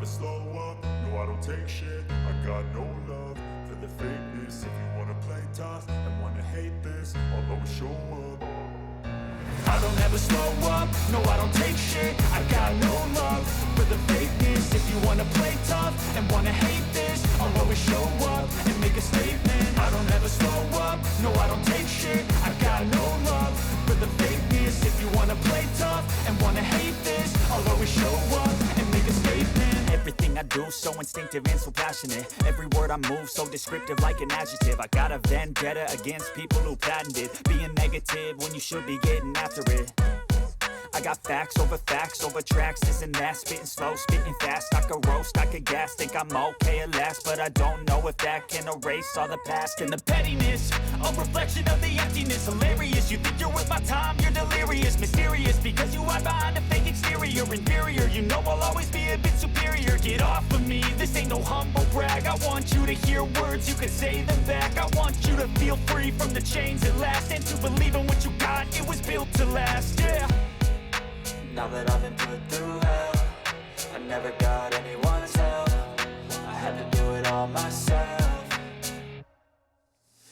slow up, no I don't take shit. I got no love for the fakeness. If you wanna play tough and wanna hate this, I'll always show up. I don't ever slow up, no I don't take shit. I got no love for the fakeness. If you wanna play tough and wanna hate this, I'll always show up and make a statement. I don't ever slow up, no I don't take shit. I got no love for the fakeness. If you wanna play tough and wanna hate this, I'll always show up and make a statement. Everything I do so instinctive and so passionate. Every word I move so descriptive like an adjective. I got a vendetta against people who patented being negative when you should be getting after it. I got facts over tracks, this and that. Spitting slow, spitting fast. I could roast, I could gas. Think I'm okay at last, but I don't know if that can erase all the past. And the pettiness, a reflection of the emptiness. Hilarious, you think you're worth my time, you're delirious. Mysterious, because you hide behind a fake exterior. Inferior, you know I'll always be a bit superior. Get off of me, this ain't no humble brag. I want you to hear words, you can say them back. I want you to feel free from the chains at last, and to believe in what you got, it was built to last, yeah. Now that I've been put through hell, I never got anyone's help. I had to do it all myself.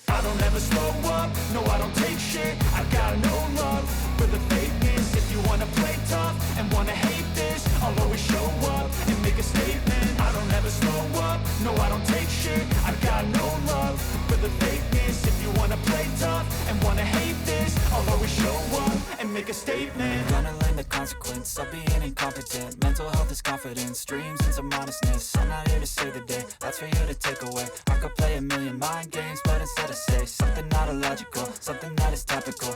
I don't ever slow up, no I don't take shit. I got no love for the fakeness. If you wanna play tough and wanna hate this, I'll always show up and make a statement. I don't ever slow up, no I don't take shit. I got no love for the fakeness. If you wanna play tough and wanna hate this, I'll always show up and make a statement. Gonna learn the consequence of being incompetent. Mental health is confidence, dreams and some honestness. I'm not here to save the day, that's for you to take away. I could play a million mind games, but instead I say something not illogical, something that is topical.